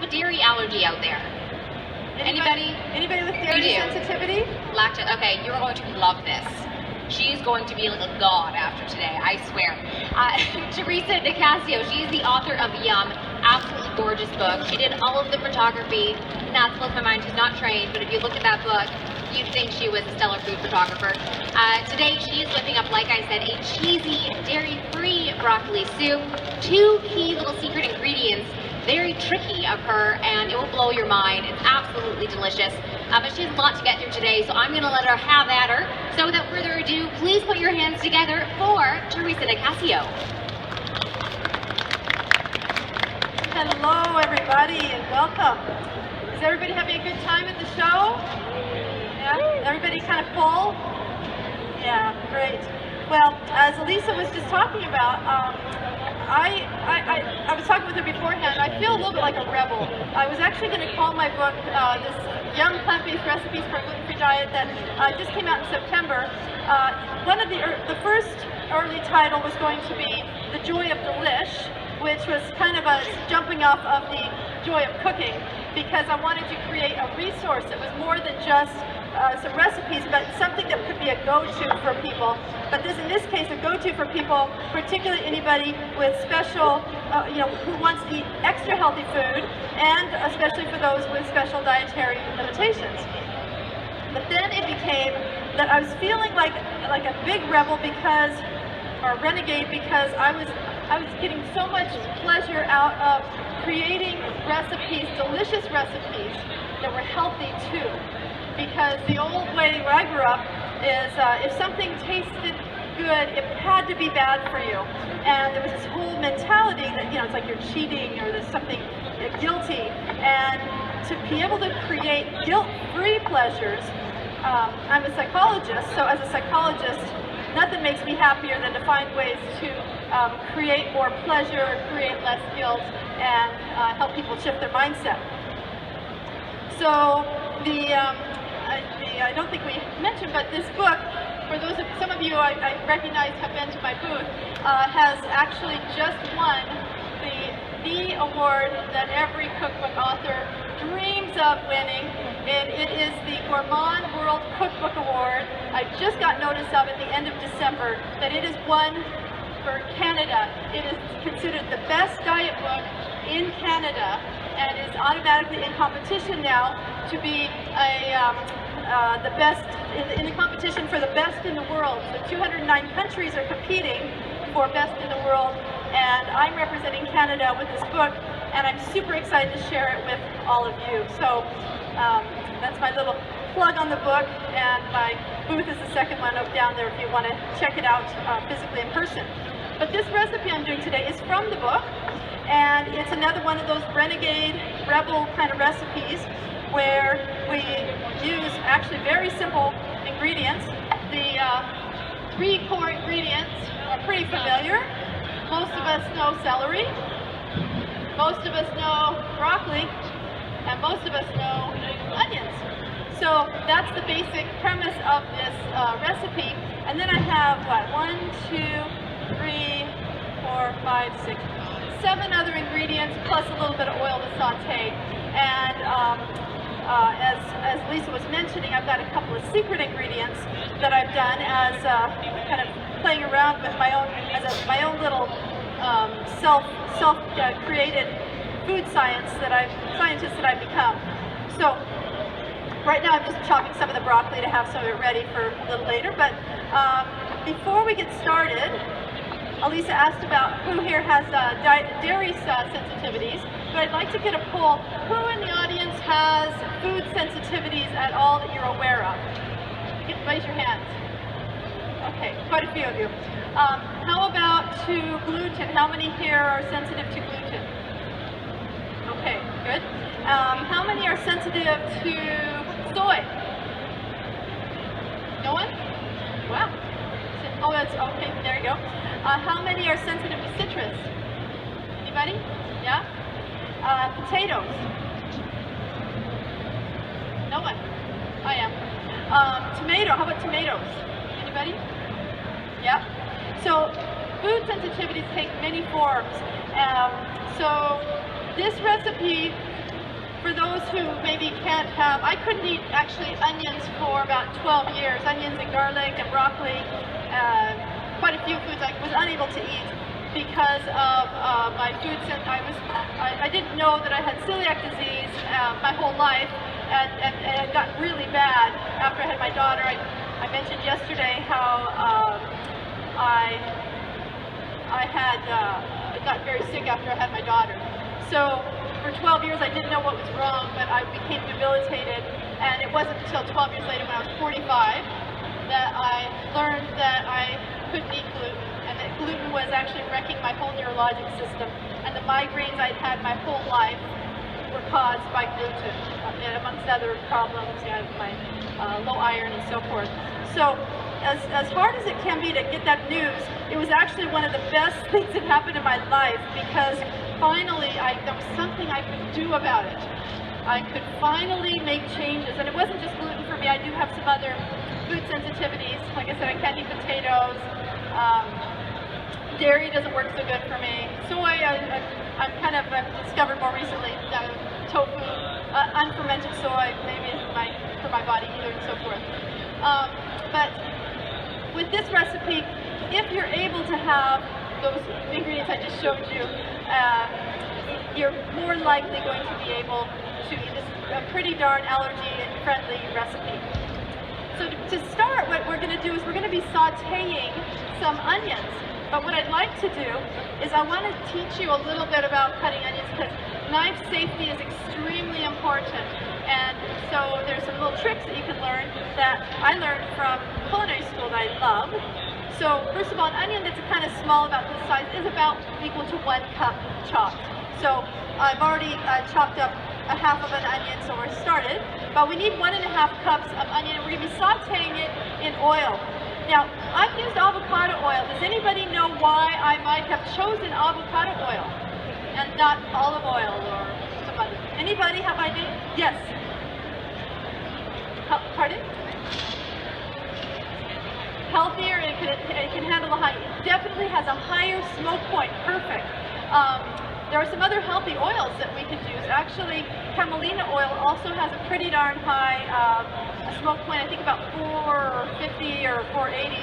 a dairy allergy out there? Anybody? Anybody with dairy sensitivity? Lactose. Okay, you're going to love this. She's going to be like a god after today, I swear. Theresa Nicassio, she's the author of Yum, absolutely gorgeous book. She did all of the photography, and that blows my mind. She's not trained, but if you look at that book, you'd think she was a stellar food photographer. Today, she is whipping up, like I said, a cheesy, dairy-free broccoli soup. 2 key little secret ingredients, very tricky of her, and it will blow your mind. It's absolutely delicious. But she has a lot to get through today, so I'm going to let her have at her. So without further ado, please put your hands together for Theresa Nicassio. Hello, everybody, and welcome. Is everybody having a good time at the show? Yeah? Everybody kind of full? Yeah, great. Well, as Elisa was just talking about, I was talking with her beforehand. I feel a little bit like a rebel. I was actually going to call my book this Young Plant-Based Recipes for a Gluten-Free Diet that just came out in September. One of the first early title was going to be The Joy of Delish, which was kind of a jumping off of the joy of cooking, because I wanted to create a resource that was more than just some recipes, but something that could be a go-to for people. But in this case, a go-to for people, particularly anybody with special, who wants to eat extra healthy food, and especially for those with special dietary limitations. But then it became that I was feeling like a big rebel because, or renegade, because I was getting so much pleasure out of creating recipes, delicious recipes that were healthy too. Because the old way where I grew up is if something tasted good, it had to be bad for you. And there was this whole mentality that, it's like you're cheating or there's something guilty. And to be able to create guilt-free pleasures, I'm a psychologist, so as a psychologist, nothing makes me happier than to find ways to create more pleasure, create less guilt, and help people shift their mindset. So I don't think we mentioned, but this book, for some of you I recognize have been to my booth, has actually just won the award that every cookbook author dreams of winning. It is the GOURMAND World Cookbook Award. I just got notice of at the end of December that it is won for Canada. It is considered the best diet book in Canada and is automatically in competition now to be the best in the competition for the best in the world. So 209 countries are competing for best in the world, and I'm representing Canada with this book, and I'm super excited to share it with all of you. So that's my little plug on the book, and my booth is the second one up down there if you want to check it out physically in person. But this recipe I'm doing today is from the book, and it's another one of those renegade, rebel kind of recipes where we use actually very simple ingredients. The 3 core ingredients are pretty familiar. Most of us know celery, most of us know broccoli, and most of us know onions. So that's the basic premise of this recipe. And then I have, 1, 2, 3, 4, 5, 6, 7 other ingredients, plus a little bit of oil to saute. And as Lisa was mentioning, I've got a couple of secret ingredients that I've done as kind of playing around with my own little self-created food scientist that I've become. So right now I'm just chopping some of the broccoli to have some of it ready for a little later. But before we get started, Elisa asked about who here has dairy sensitivities. So I'd like to get a poll. Who in the audience has food sensitivities at all that you're aware of? Raise your hands. Okay, quite a few of you. How about to gluten? How many here are sensitive to gluten? Okay, good. How many are sensitive to soy? No one? Wow. Oh, that's okay. There you go. How many are sensitive to citrus? Anybody? Yeah? Potatoes? No one? I am. Tomato, how about tomatoes? Anybody? Yeah? So food sensitivities take many forms. So this recipe for those who maybe can't have, I couldn't eat actually onions for about 12 years, onions and garlic and broccoli, quite a few foods I was unable to eat because of my food sense. I didn't know that I had celiac disease my whole life, and it got really bad after I had my daughter. I mentioned yesterday how I got very sick after I had my daughter. So for 12 years I didn't know what was wrong, but I became debilitated, and it wasn't until 12 years later when I was 45 that I learned that I couldn't eat gluten, and that gluten was actually wrecking my whole neurologic system, and the migraines I'd had my whole life were caused by gluten, amongst other problems, my low iron and so forth. So as hard as it can be to get that news, it was actually one of the best things that happened in my life, because finally there was something I could do about it. I could finally make changes, and it wasn't just gluten for me. I do have some other food sensitivities. Like I said, I can't eat potatoes. Dairy doesn't work so good for me. Soy, I've discovered more recently, tofu, unfermented soy maybe isn't for my body either, and so forth. But with this recipe, if you're able to have those ingredients I just showed you, you're more likely going to be able to eat this pretty darn allergy-friendly recipe. So to start, what we're going to do is we're going to be sautéing some onions. But what I'd like to do is I want to teach you a little bit about cutting onions, because knife safety is extremely important. And so there's some little tricks that you can learn that I learned from culinary school that I love. So first of all, an onion that's kind of small, about this size, is about equal to 1 cup chopped. So I've already chopped up a half of an onion, so we're started. But we need 1.5 cups of onion, and we're going to be sautéing it in oil. Now, I've used avocado oil. Does anybody know why I might have chosen avocado oil and not olive oil or some other? Anybody have idea? Yes. Pardon? Healthier, it can handle a high, it definitely has a higher smoke point. Perfect. There are some other healthy oils that we could use. Actually, camelina oil also has a pretty darn high smoke point, I think about 450 or 480.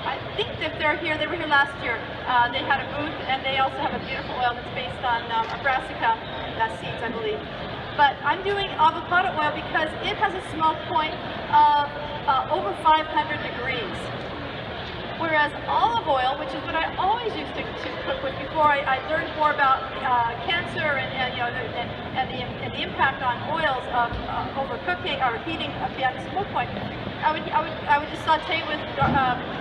I think if they're here, they were here last year. They had a booth, and they also have a beautiful oil that's based on brassica seeds, I believe. But I'm doing avocado oil because it has a smoke point of over 500 degrees. Whereas olive oil, which is what I always used to cook with before I learned more about cancer and the impact on oils of overcooking or heating beyond the smoke point, I would just saute with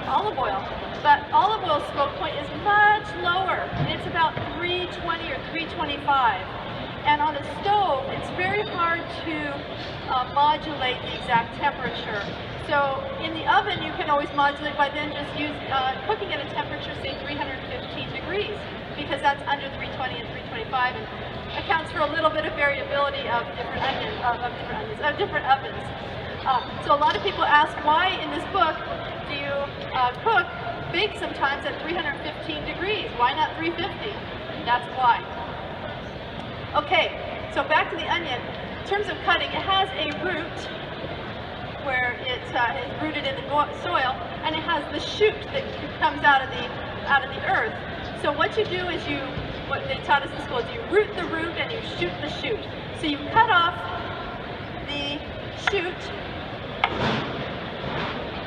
olive oil. But olive oil smoke point is much lower. It's about 320 or 325. And on a stove, it's very hard to modulate the exact temperature. So in the oven, you can always modulate by then just cooking at a temperature, say 315 degrees, because that's under 320 and 325, and accounts for a little bit of variability of different ovens. So a lot of people ask, why in this book do you bake sometimes at 315 degrees? Why not 350? That's why. Okay, so back to the onion. In terms of cutting, it has a root where it is rooted in the soil, and it has the shoot that comes out of the earth. So what you do is what they taught us in school is you root the root and you shoot the shoot. So you cut off the shoot,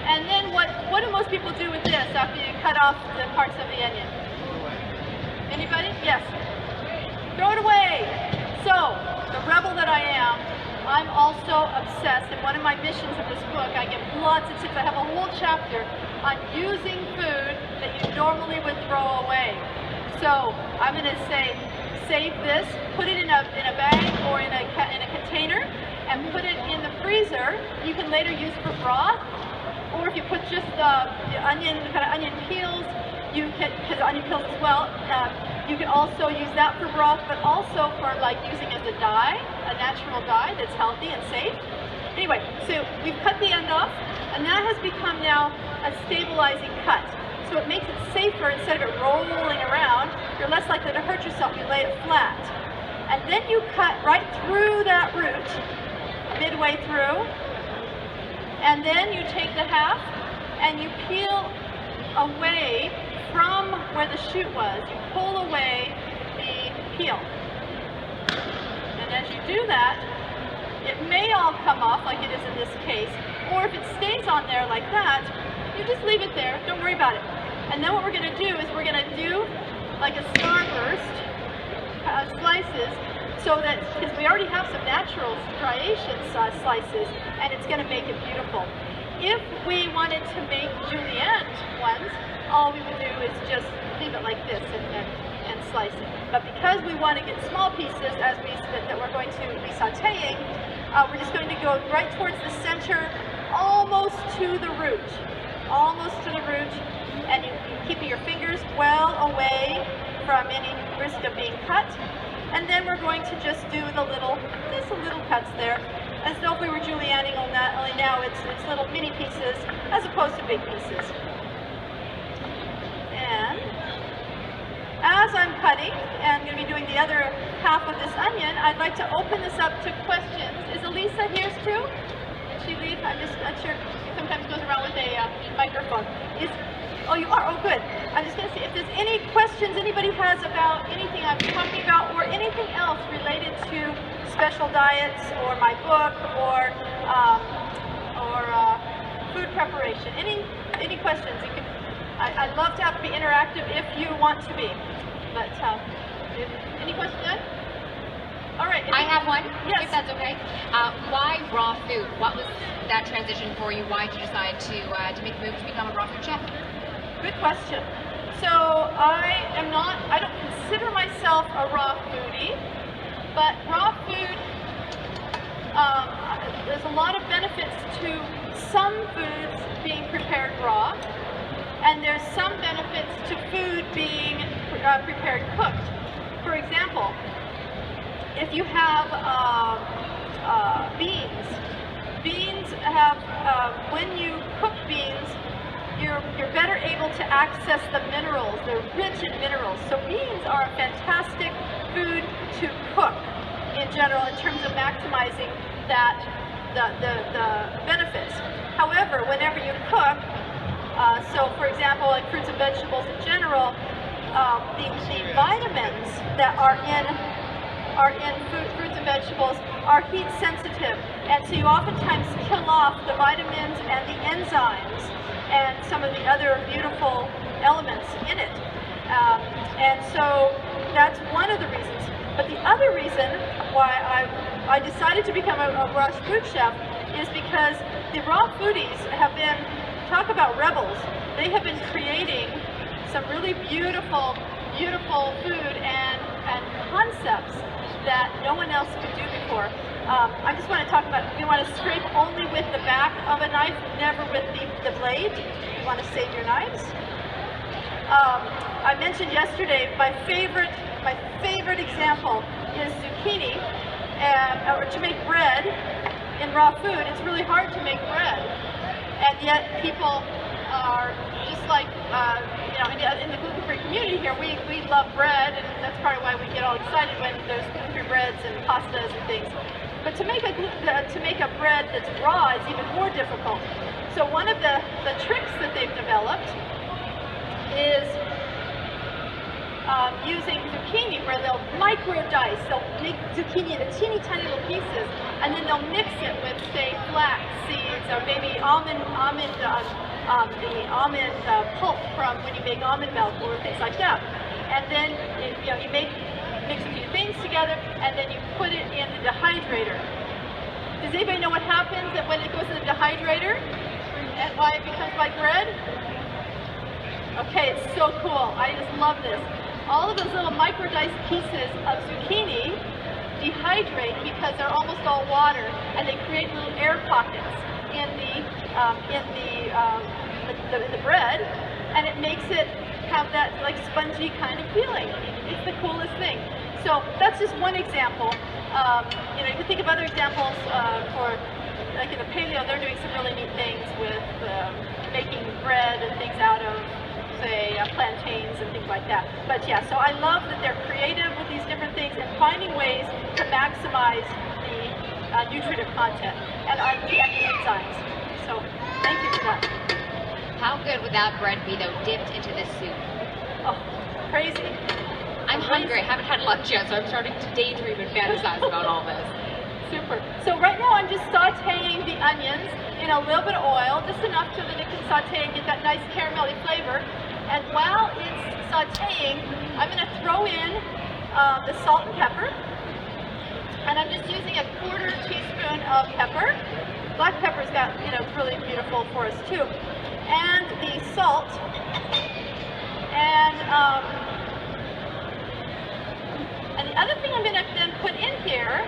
and then what do most people do with this after you cut off the parts of the onion? Anybody? Yes. Throw it away. So, the rebel that I am, I'm also obsessed, and one of my missions of this book, I give lots of tips. I have a whole chapter on using food that you normally would throw away. So, I'm going to say, save this, put it in a bag or in a container, and put it in the freezer. You can later use for broth, or if you put just the onion peels, because onion peels as well, you can also use that for broth, but also for using as a dye, a natural dye that's healthy and safe. Anyway, so we've cut the end off, and that has become now a stabilizing cut. So it makes it safer. Instead of it rolling around, you're less likely to hurt yourself. You lay it flat. And then you cut right through that root, midway through, and then you take the half and you peel away from where the shoot was. You pull away the peel. And as you do that, it may all come off like it is in this case, or if it stays on there like that, you just leave it there, don't worry about it. And then what we're going to do is we're going to do like a starburst slices, so that, because we already have some natural striation slices, and it's going to make it beautiful. If we wanted to make julienne ones, all we would do is just leave it like this and slice it. But because we want to get small pieces that we're going to be sauteing, we're just going to go right towards the center, almost to the root. Almost to the root, and you keep your fingers well away from any risk of being cut. And then we're going to just do just little cuts there, as though if we were julienning, only now it's little mini pieces as opposed to big pieces. And as I'm cutting, and I'm going to be doing the other half of this onion, I'd like to open this up to questions. Is Elisa here too? Did she leave? I'm just not sure. She sometimes goes around with a microphone. Oh, you are? Oh, good. I'm just going to see if there's any questions anybody has about anything I'm talking about, or anything else related to special diets, or my book, or food preparation. Any questions? You can. I'd love to have to be interactive if you want to be. But any questions? Ed? All right. I have one. Yes. If that's okay. Why raw food? What was that transition for you? Why did you decide to make the move to become a raw food chef? Good question. So I don't consider myself a raw foodie, but raw food, there's a lot of benefits to some foods being prepared raw, and there's some benefits to food being prepared cooked. For example, if you have beans have, when you cook beans, you're better able to access the minerals. They're rich in minerals. So beans are a fantastic food to cook in general in terms of maximizing the benefits. However, whenever you cook, so for example, like fruits and vegetables in general, the vitamins that are in fruits and vegetables are heat sensitive, and so you oftentimes kill off the vitamins and the enzymes and some of the other beautiful elements in it. And so that's one of the reasons. But the other reason why I decided to become a raw food chef is because the raw foodies have been, talk about rebels, they have been creating some really beautiful food and concepts that no one else could do before. I just want to talk about, you want to scrape only with the back of a knife, never with the blade. You want to save your knives. I mentioned yesterday my favorite example is zucchini. Or to make bread in raw food, it's really hard to make bread, and yet people are just like in the gluten-free community here, we love bread, and that's part of why we get all excited when there's gluten-free breads and pastas and things. But to make a bread that's raw is even more difficult. So one of the tricks that they've developed is using zucchini, where they'll micro-dice. They'll make zucchini into teeny tiny little pieces, and then they'll mix it with, say, flax seeds, or maybe the almond pulp from when you make almond milk, or things like that. And then you mix a few things together, and then you put it in the dehydrator. Does anybody know what happens when it goes in the dehydrator, and why it becomes like bread? Okay, it's so cool. I just love this. All of those little micro-diced pieces of zucchini dehydrate because they're almost all water, and they create little air pockets in the bread, and it makes it have that like spongy kind of feeling. It's the coolest thing. So that's just one example. You can think of other examples for, like in the paleo, they're doing some really neat things with making bread and things out of say, plantains and things like that. But yeah, so I love that they're creative with these different things and finding ways to maximize the nutritive content and the enzymes. So thank you for that. How good would that bread be, though, dipped into this soup? Oh, crazy. I'm hungry. I haven't had lunch yet, so I'm starting to daydream and fantasize about all this. Super. So right now I'm just sauteing the onions in a little bit of oil, just enough so that it can saute and get that nice caramelly flavor. And while it's sauteing, I'm going to throw in the salt and pepper. And I'm just using a 1/4 teaspoon of pepper. Black pepper's got, really beautiful for us too. And the salt. And the other thing I'm going to then put in here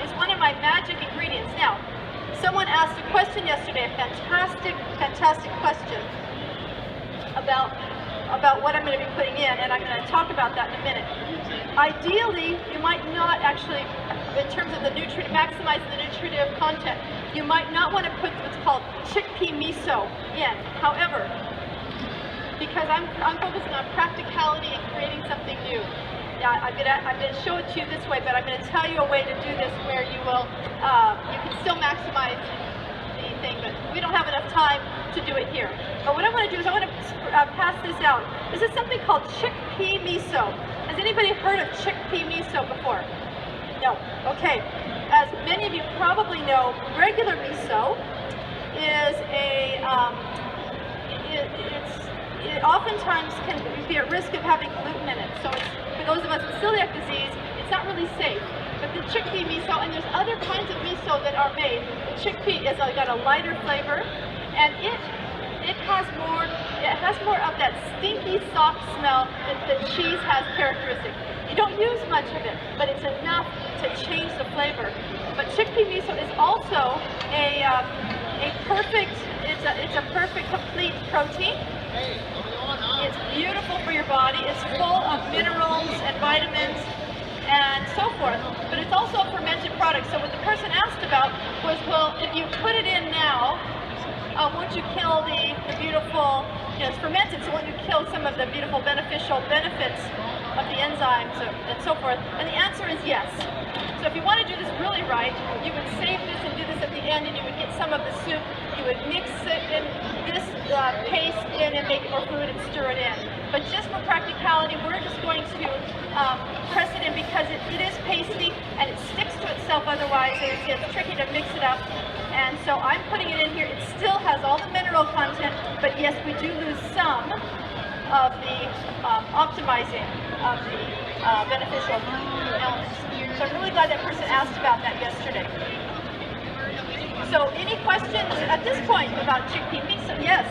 is one of my magic ingredients. Now, someone asked a question yesterday, a fantastic question about what I'm going to be putting in, and I'm going to talk about that in a minute. Ideally, you might not actually, in terms of the maximizing the nutritive content, you might not want to put what's called chickpea miso in. However, because I'm focusing on practicality and creating something new, I'm gonna show it to you this way, but I'm gonna tell you a way to do this where you will you can still maximize the thing, but we don't have enough time to do it here. But what I want to do is I want to pass this out. This is something called chickpea miso. Has anybody heard of chickpea miso before? No. Okay. As many of you probably know, regular miso is it oftentimes can be at risk of having gluten in it. So it's, for those of us with celiac disease, it's not really safe. But the chickpea miso, and there's other kinds of miso that are made. The chickpea is got a lighter flavor, and it has more of that stinky, soft smell that cheese has characteristic. You don't use much of it, but it's enough to change the flavor. But chickpea miso is also a perfect. It's a perfect complete protein. It's beautiful for your body. It's full of minerals and vitamins and so forth. But it's also a fermented product. So what the person asked about was, well, if you put it in now, won't you kill the beautiful, it's fermented, so won't you kill some of the beautiful beneficial benefits of the enzymes and so forth? And the answer is yes. So if you want to do this really right, you would save this and do this at the end, and you would get some of the soup. You would mix it in this paste in and make more food and stir it in. But just for practicality, we're just going to press it in because it is pasty and it sticks to itself otherwise. It's tricky to mix it up. And so I'm putting it in here. It still has all the mineral content, but yes, we do lose some of the optimizing of the beneficial elements. So I'm really glad that person asked about that yesterday. So any questions at this point about chickpea miso? Yes.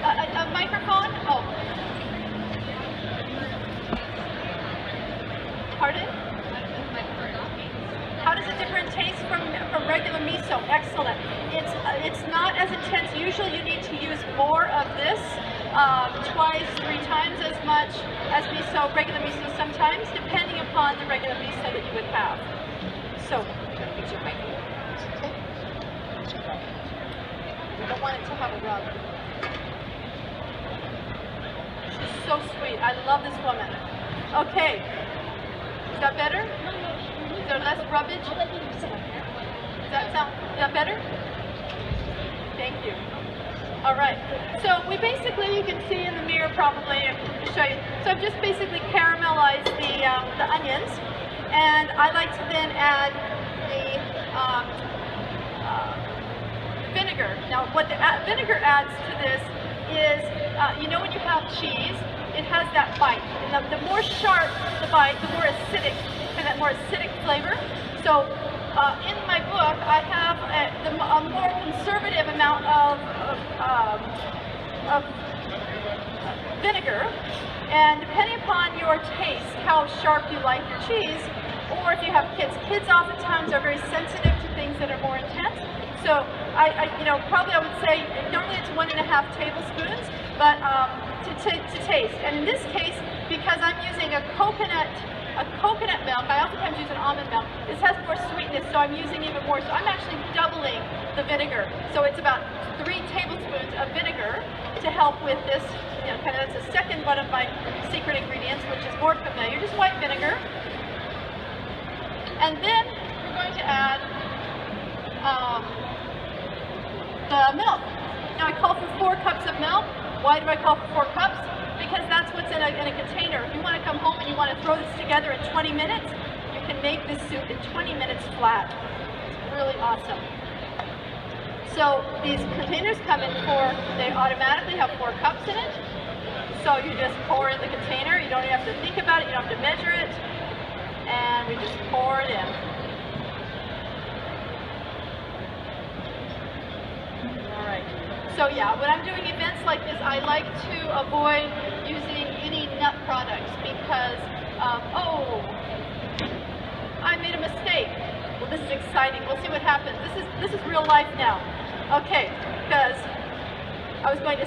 A microphone? Oh. Pardon? How does it different taste from regular miso? Excellent. It's not as intense. Usually you need to use more of this, 2-3 times as much as miso, regular miso sometimes, depending upon the regular miso that you would have. So, I don't want it to have a rub. She's so sweet. I love this woman. Okay. Is that better? Is there less rubbage? Is that better? Thank you. All right. So we basically, you can see in the mirror probably, I'll show you. So I've just basically caramelized the onions, and I like to then add the vinegar. Now what the vinegar adds to this is, when you have cheese, it has that bite. And the more sharp the bite, the more acidic, and that more acidic flavor. So in my book, I have a more conservative amount of vinegar, and depending upon your taste, how sharp you like your cheese, or if you have kids oftentimes are very sensitive to things that are more intense. So probably I would say normally it's 1.5 tablespoons, but to taste. And in this case, because I'm using a coconut a coconut milk. I oftentimes use an almond milk. This has more sweetness, so I'm using even more. So I'm actually doubling the vinegar. So it's about 3 tablespoons of vinegar to help with this, you know, kind of that's the second one of my secret ingredients, which is more familiar, just white vinegar. And then we're going to add the milk. Now I call for 4 cups of milk. Why do I call for 4 cups? Because that's what's in a container. If you want to come home and you want to throw this together in 20 minutes, you can make this soup in 20 minutes flat. It's really awesome. So these containers come in they automatically have 4 cups in it. So you just pour in the container. You don't even have to think about it. You don't have to measure it. And we just pour it in. All right. So yeah, when I'm doing events like this, I like to avoid using any nut products because, oh, I made a mistake. Well, this is exciting. We'll see what happens. This is real life now. Okay, because I was going to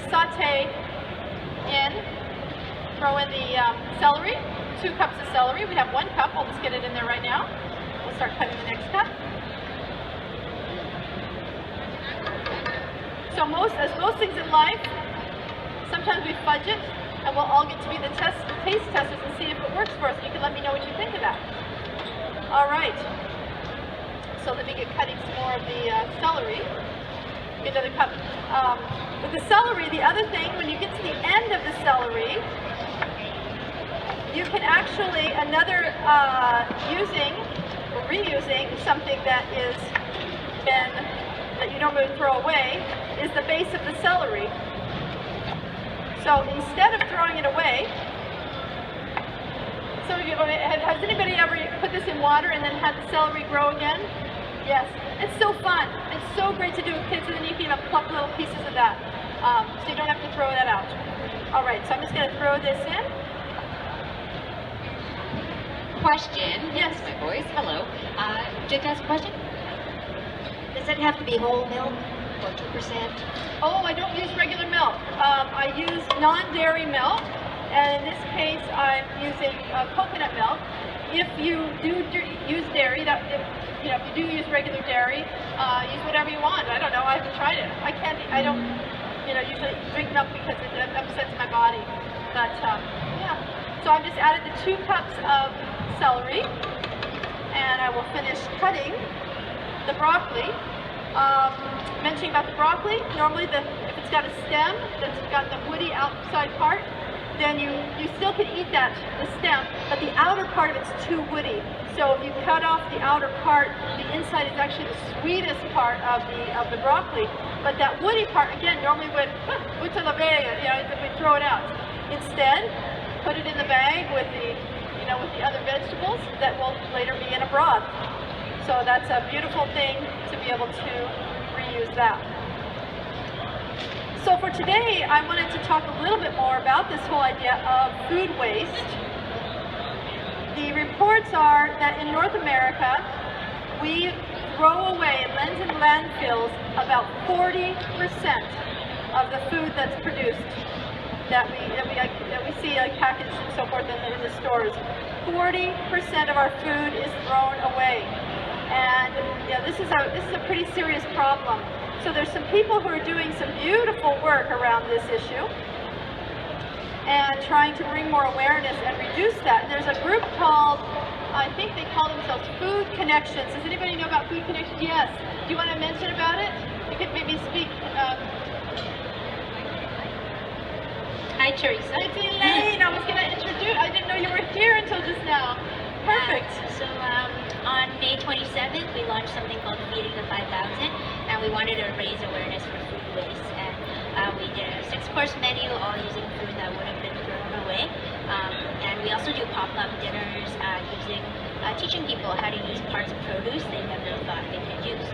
throw in the celery, 2 cups of celery. We have 1 cup. I'll just get it in there right now. We'll start cutting the next cup. So as most things in life, sometimes we fudge it, and we'll all get to be the taste testers and see if it works for us. You can let me know what you think of that. All right. So let me get cutting some more of the celery. Another cup. With the celery, the other thing, when you get to the end of the celery, you can actually reusing something that that you normally throw away is the base of the celery. So instead of throwing it away, has anybody ever put this in water and then had the celery grow again? Yes, it's so fun. It's so great to do with kids, and then you can even pluck little pieces of that, so you don't have to throw that out. All right, so I'm just going to throw this in. Question. Yes, my voice. Hello. Just ask a question. Does it have to be whole milk or 2%? Oh, I don't use regular milk. I use non-dairy milk, and in this case, I'm using coconut milk. If you do use dairy, if you do use regular dairy, use whatever you want. I don't know. I haven't tried it. I don't usually drink milk because it upsets my body. But yeah. So I've just added the 2 cups of celery, and I will finish cutting the broccoli. Mentioning about the broccoli, normally if it's got a stem that's got the woody outside part, then you still can eat the stem, but the outer part of it's too woody. So if you cut off the outer part, the inside is actually the sweetest part of the broccoli. But that woody part, again, normally we throw it out. Instead, put it in the bag with the other vegetables that will later be in a broth. So that's a beautiful thing to be able to reuse that. So for today, I wanted to talk a little bit more about this whole idea of food waste. The reports are that in North America, we throw away in landfills about 40% of the food that's produced that we see like packaged and so forth in the stores. 40% of our food is thrown away. And yeah, this is a pretty serious problem. So there's some people who are doing some beautiful work around this issue and trying to bring more awareness and reduce that. And there's a group called, I think they call themselves Food Connections. Does anybody know about Food Connections? Yes. Do you want to mention about it? You could maybe speak. Hi, Theresa. It's Elaine. I was going to introduce. I didn't know you were here until just now. Perfect. So on May 27th, we launched something called Feeding the 5,000, and we wanted to raise awareness for food waste. And we did a 6-course menu, all using food that would have been thrown away. And we also do pop-up dinners teaching people how to use parts of produce they never thought they could use.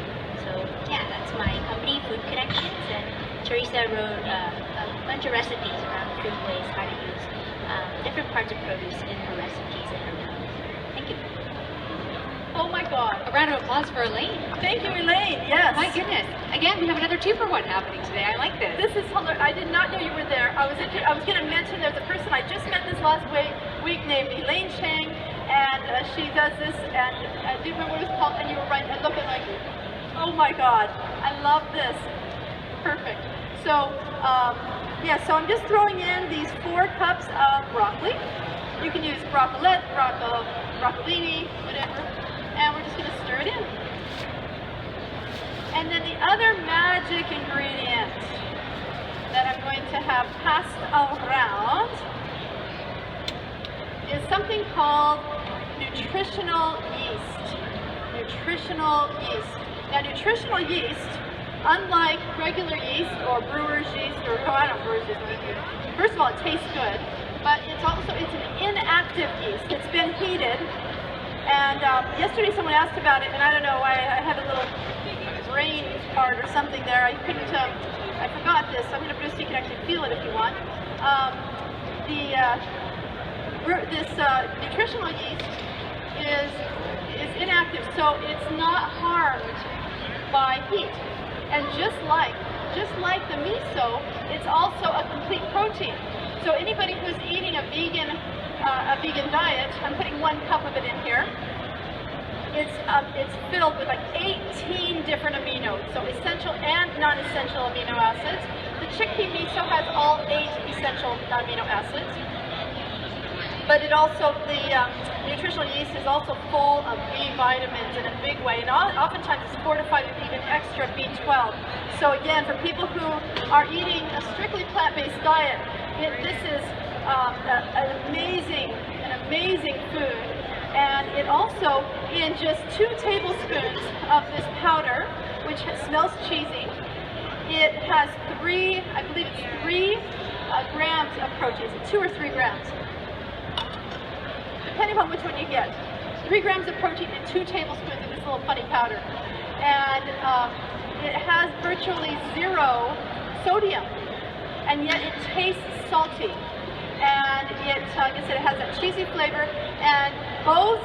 So yeah, that's my company, Food Connections, and Theresa wrote a bunch of recipes around food waste, how to use different parts of produce in her recipes in her blog. Thank you. Oh my God. A round of applause for Elaine. Thank you, Elaine. Yes. My goodness. Again, we have another 2-for-1 happening today. I like this. This is hilarious. I did not know you were there. I was going to mention there's a person I just met this last week named Elaine Chang, and she does this, and I do remember what it was called, and you were right, I looked at like, oh my God, I love this. Perfect. So, yeah, so I'm just throwing in these 4 cups of broccoli. You can use broccolette, broccolini, whatever, and we're just going to stir it in. And then the other magic ingredient that I'm going to have passed around is something called nutritional yeast. Nutritional yeast. Now, nutritional yeast, unlike regular yeast or brewer's yeast, or I don't know, brewer's yeast. First of all, it tastes good, but it's an inactive yeast. It's been heated. And yesterday someone asked about it, and I don't know why I had a little brain part or something there. I couldn't. I forgot this. I'm going to put it so you can actually feel it if you want. This nutritional yeast is inactive, so it's not harmed by heat. And just like the miso, it's also a complete protein. So anybody who's eating a vegan diet, I'm putting 1 cup of it in here. It's filled with like 18 different aminos, so essential and non-essential amino acids. The chickpea miso has all 8 essential amino acids. But it also, the nutritional yeast is also full of B vitamins in a big way, and oftentimes it's fortified with even extra B12. So again, for people who are eating a strictly plant-based diet, this is an amazing food. And it also, in just 2 tablespoons of this powder, which smells cheesy, it has 3 grams of protein, 2 or 3 grams. Depending on which one you get. 3 grams of protein in 2 tablespoons of this little funny powder. And it has virtually 0 sodium, and yet it tastes salty. And it, like I said, it has that cheesy flavor, and both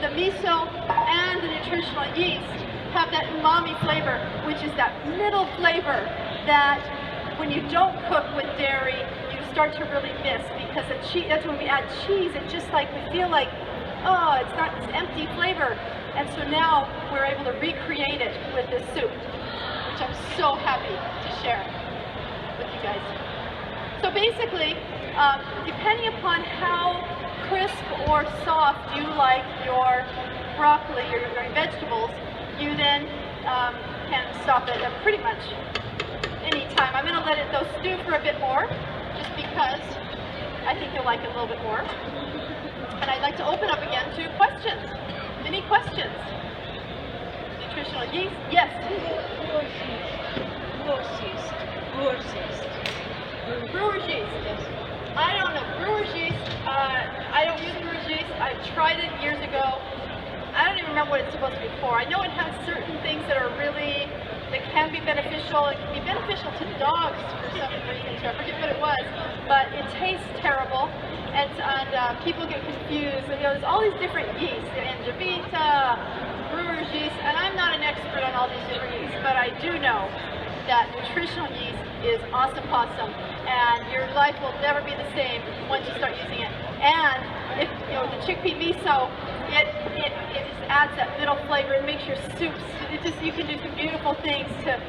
the miso and the nutritional yeast have that umami flavor, which is that middle flavor that when you don't cook with dairy, you start to really miss, because that's when we add cheese, it just like, we feel like, oh, it's not this empty flavor. And so now we're able to recreate it with this soup, which I'm so happy to share with you guys. So basically, depending upon how crisp or soft you like your broccoli or your vegetables, you then can stop it at pretty much any time. I'm going to let it though stew for a bit more, just because I think you'll like it a little bit more. And I'd like to open up again to questions. Any questions? Nutritional yeast? Yes? Brewer's yeast. I don't know. Brewer's yeast, I don't use brewer's yeast. I tried it years ago. I don't even remember what it's supposed to be for. I know it has certain things that can be beneficial. It can be beneficial to dogs for some reason, so I forget what it was. But it tastes terrible, and people get confused. You know, there's all these different yeasts, Angevita, brewer's yeast, and I'm not an expert on all these different yeasts, but I do know that nutritional yeast is awesome, and your life will never be the same once you start using it. And if you know the chickpea miso, it just adds that middle flavor. It makes your soups. You can do some beautiful things to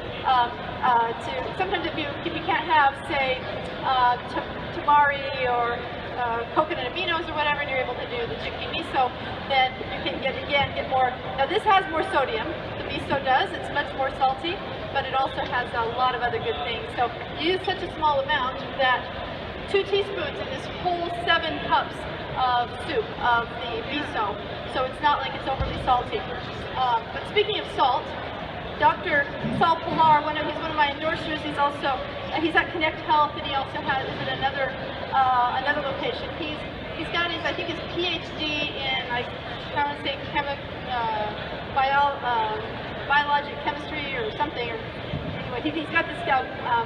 sometimes if you can't have, say, tamari or coconut aminos or whatever, and you're able to do the chickpea miso, then you can get more. Now this has more sodium. The miso does. It's much more salty, but it also has a lot of other good things. So you use such a small amount that 2 teaspoons in this whole 7 cups of soup of the miso. So it's not like it's overly salty. But speaking of salt, Dr. Saul Pilar, he's one of my endorsers. He's at Connect Health, and he also has another location. He's got his PhD in biologic chemistry or something. Or anyway, he's got this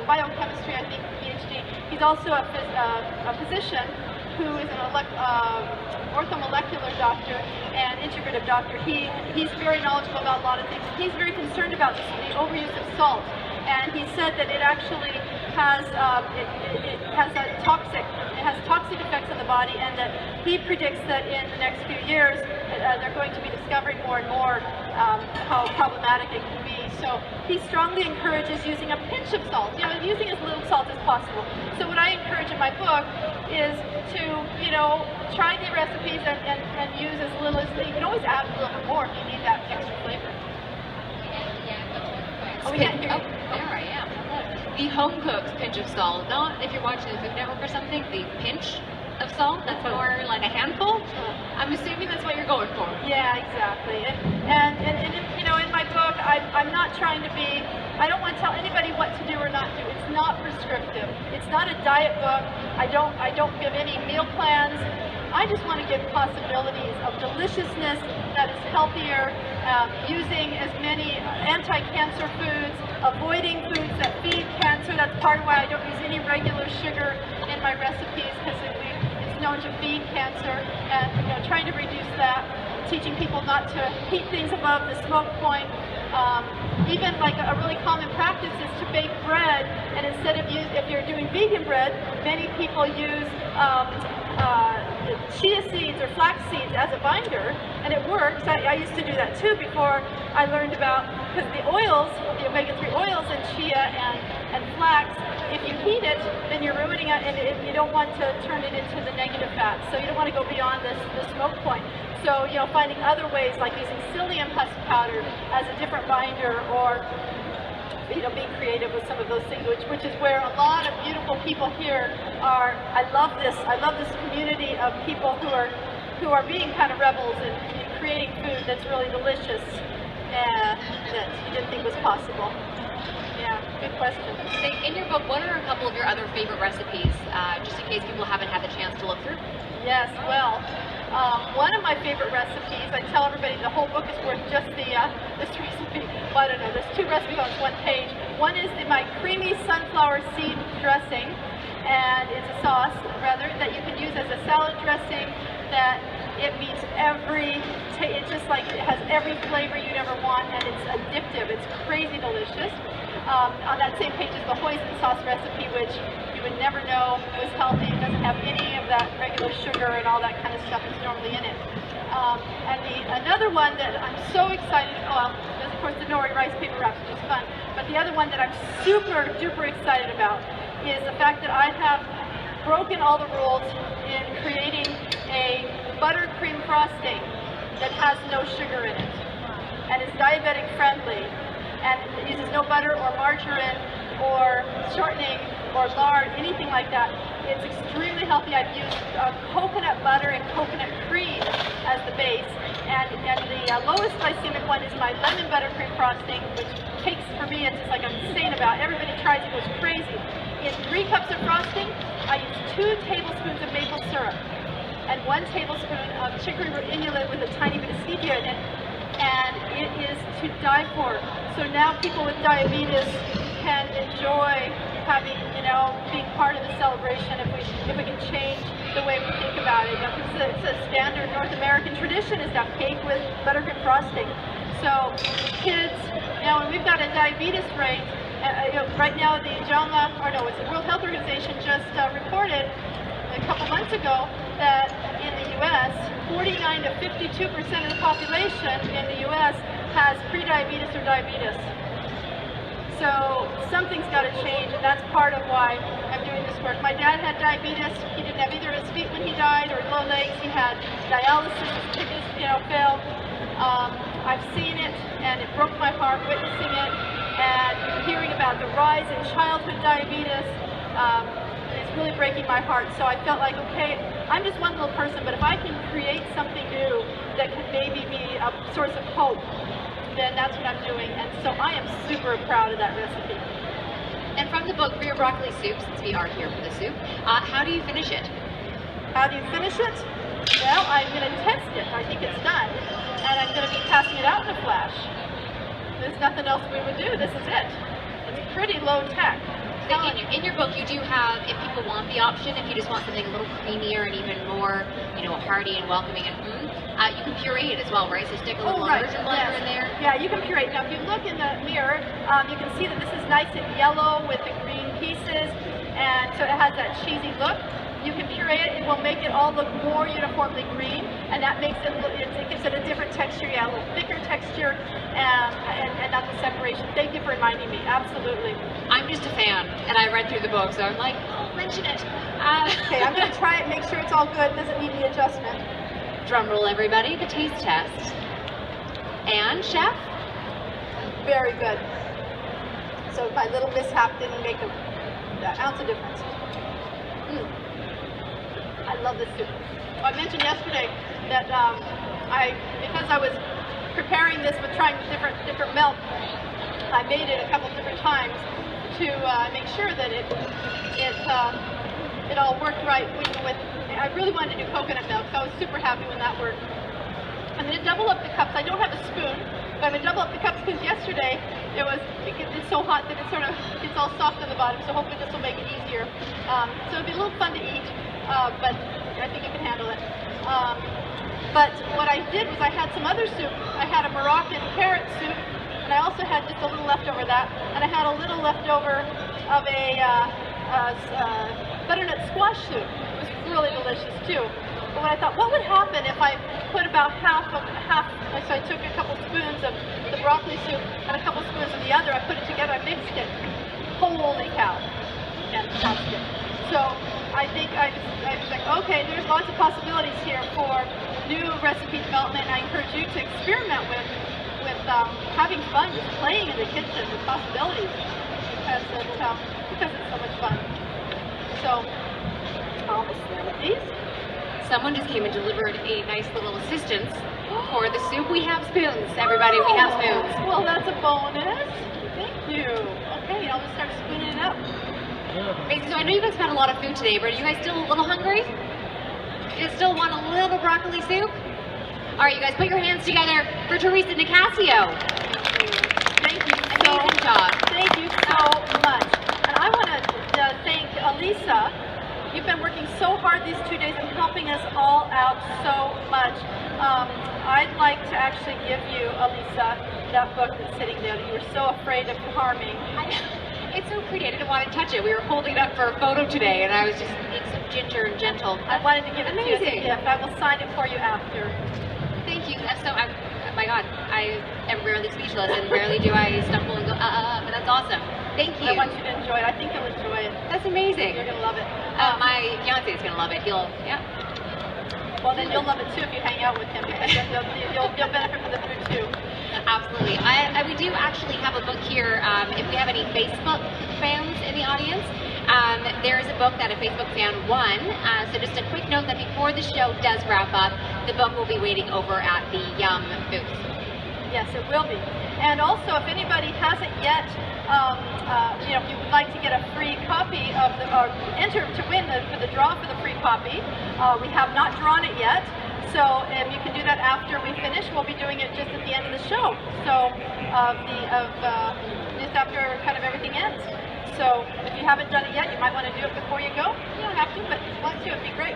biochemistry, I think, PhD. He's also a physician who is an orthomolecular doctor and integrative doctor. He's very knowledgeable about a lot of things. He's very concerned about the overuse of salt, and he said that it actually it has toxic effects on the body, and that he predicts that in the next few years they're going to be discovering more and more how problematic it can be. So he strongly encourages using a pinch of salt, using as little salt as possible. So what I encourage in my book is to, try the recipes and use as little as, you can always add a little bit more if you need that extra flavor. Oh, yeah, there I am. The home cooked pinch of salt, not if you're watching the Food Network or something, the pinch of salt, that's more like a handful. I'm assuming that's what you're going for. Yeah, exactly. And in my book, I'm not trying to be, I don't want to tell anybody what to do or not do. It's not prescriptive. It's not a diet book. I don't give any meal plans. I just want to give possibilities of deliciousness that is healthier, using as many anti-cancer foods, avoiding foods that feed cancer. That's part of why I don't use any regular sugar in my recipes, because it's known to feed cancer, and trying to reduce that, teaching people not to heat things above the smoke point. Even like a really common practice is to bake bread, and instead of if you're doing vegan bread, many people use chia seeds or flax seeds as a binder, and it works. I used to do that too before I learned about, because the oils, the omega-3 oils in chia and flax, if you heat it, then you're ruining it, and you don't want to turn it into the negative fats. So you don't want to go beyond the smoke point. So, finding other ways, like using psyllium husk powder as a different binder, or being creative with some of those things, which is where a lot of beautiful people here are. I love this community of people who are being kind of rebels and creating food that's really delicious and that you didn't think was possible. Yeah, good question. In your book, what are a couple of your other favorite recipes, just in case people haven't had the chance to look through? Yes, well, one of my favorite recipes, I tell everybody the whole book is worth just this recipe. Well, I don't know, there's 2 recipes on one page. One is my creamy sunflower seed dressing, and it's a sauce, rather, that you can use as a salad dressing, that it meets it just like it has every flavor you'd ever want, and it's addictive. It's crazy delicious. On that same page is the hoisin sauce recipe, which you would never know was healthy. It doesn't have any of that regular sugar and all that kind of stuff that's normally in it. And another one that I'm so excited, there's of course the nori rice paper wraps, which is fun, but the other one that I'm super duper excited about is the fact that I have broken all the rules in creating a buttercream frosting that has no sugar in it, and it's diabetic friendly, and it uses no butter or margarine or shortening or lard, anything like that. It's extremely healthy. I've used coconut butter and coconut cream as the base, and the lowest glycemic one is my lemon buttercream frosting, which takes, for me, it's just like I'm insane about. Everybody tries it, goes crazy. In 3 cups of frosting, I use 2 tablespoons of maple syrup and 1 tablespoon of chicory root inulin with a tiny bit of stevia in it, and it is to die for. So now people with diabetes can enjoy having, being part of the celebration if we can change the way we think about it. It's a standard North American tradition is to have cake with buttercream frosting. So kids, when we've got a diabetes rate, right now the World Health Organization just reported a couple months ago that in the U.S., 49 to 52% of the population in the U.S. has prediabetes or diabetes. So something's got to change, and that's part of why I'm doing this work. My dad had diabetes. He didn't have either of his feet when he died, or low legs. He had dialysis. His kidneys, failed. I've seen it, and it broke my heart witnessing it, and hearing about the rise in childhood diabetes. It's really breaking my heart. So I felt like, okay, I'm just one little person, but if I can create something new that can maybe be a source of hope, then that's what I'm doing. And so I am super proud of that recipe. And from the book, for your broccoli soup, since we are here for the soup, how do you finish it? How do you finish it? Well, I'm going to test it. I think it's done. And I'm going to be passing it out in a flash. There's nothing else we would do. This is it. It's pretty low tech. In your book, you do have, if people want the option, if you just want something a little creamier and even more, hearty and welcoming and you can puree it as well, right? So stick a little immersion blender in there. Yeah, you can puree. Now, if you look in the mirror, you can see that this is nice and yellow with the green pieces, and so it has that cheesy look. You can puree it, it will make it all look more uniformly green, and that makes it look, it gives it a different texture, yeah, a little thicker texture, and not the separation. Thank you for reminding me, absolutely. I'm just a fan, and I read through the book, so I'm like, oh, mention it. Okay, I'm going to try it, make sure it's all good, doesn't need any adjustment. Drum roll, everybody, the taste test. And, chef? Very good. So my little mishap didn't make an ounce of difference. I love this soup. I mentioned yesterday that because I was preparing this with trying different milk, I made it a couple different times to make sure that it all worked right. I really wanted to do coconut milk, so I was super happy when that worked. I'm going to double up the cups. I don't have a spoon, but I'm going to double up the cups because yesterday it's so hot that it's all soft on the bottom, so hopefully this will make it easier. So it'll be a little fun to eat, but I think you can handle it. But what I did was I had some other soup. I had a Moroccan carrot soup, and I also had just a little leftover of that, and I had a little leftover of a butternut squash soup. It was really delicious too. But when I thought, what would happen if I put about half, so I took a couple spoons of the broccoli soup and a couple spoons of the other, I put it together, I mixed it. Holy cow, fantastic. So I think I was like, okay, there's lots of possibilities here for new recipe development, and I encourage you to experiment with having fun, just playing in the kitchen with possibilities, because it's so much fun. So I'll just start with these. Someone just came and delivered a nice little assistance for the soup. We have spoons, everybody, we have spoons. Well, that's a bonus. Thank you. Okay, I'll just start spooning it up. Amazing. So I know you guys had a lot of food today, but are you guys still a little hungry? You still want a little broccoli soup? All right, you guys, put your hands together for Theresa Nicassio. Thank you. Amazing job. Thank you so much. And I want to thank Elisa. You've been working so hard these 2 days and helping us all out so much. I'd like to actually give you, Elisa, that book that's sitting there that you were so afraid of harming. It's so pretty. I didn't want to touch it. We were holding it up for a photo today, and I was just being so ginger and gentle. I wanted to give it to you as a Amazing. gift. I will sign it for you after. Thank you. Oh my God, I am rarely speechless, and rarely do I stumble and go, but that's awesome. Thank you. I want you to enjoy it. I think you'll enjoy it. That's amazing. You're going to love it. My fiance is going to love it. Yeah. Well, then you'll love it too if you hang out with him, because you'll benefit from the food too. Absolutely. We do actually have a book here. If we have any Facebook fans in the audience, there is a book that a Facebook fan won. So just a quick note that before the show does wrap up, the book will be waiting over at the Yum booth. Yes, it will be. And also, if anybody hasn't yet, if you would like to get a free copy of or enter to win for the draw for the free copy, we have not drawn it yet. So you can do that after we finish. We'll be doing it just at the end of the show. So just after kind of everything ends. So if you haven't done it yet, you might want to do it before you go. You don't have to, but if you want to, it'd be great.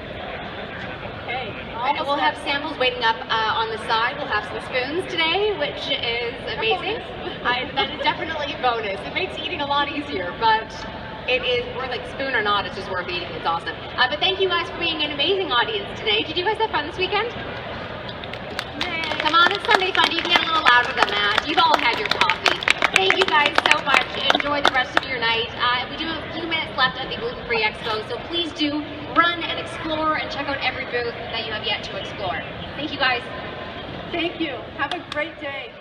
Okay. And we'll have samples waiting up on the side. We'll have some spoons today, which is amazing. That is definitely a bonus. It makes eating a lot easier, but it is worth, like, spoon or not, it's just worth eating. It's awesome. But thank you guys for being an amazing audience today. Did you guys have fun this weekend? Come on, it's Sunday fun. You can get a little louder than that. You've all had your coffee. Thank you guys so much. Enjoy the rest of your night. We do have a few minutes left at the Gluten-Free Expo, so please do run and explore and check out every booth that you have yet to explore. Thank you guys. Thank you. Have a great day.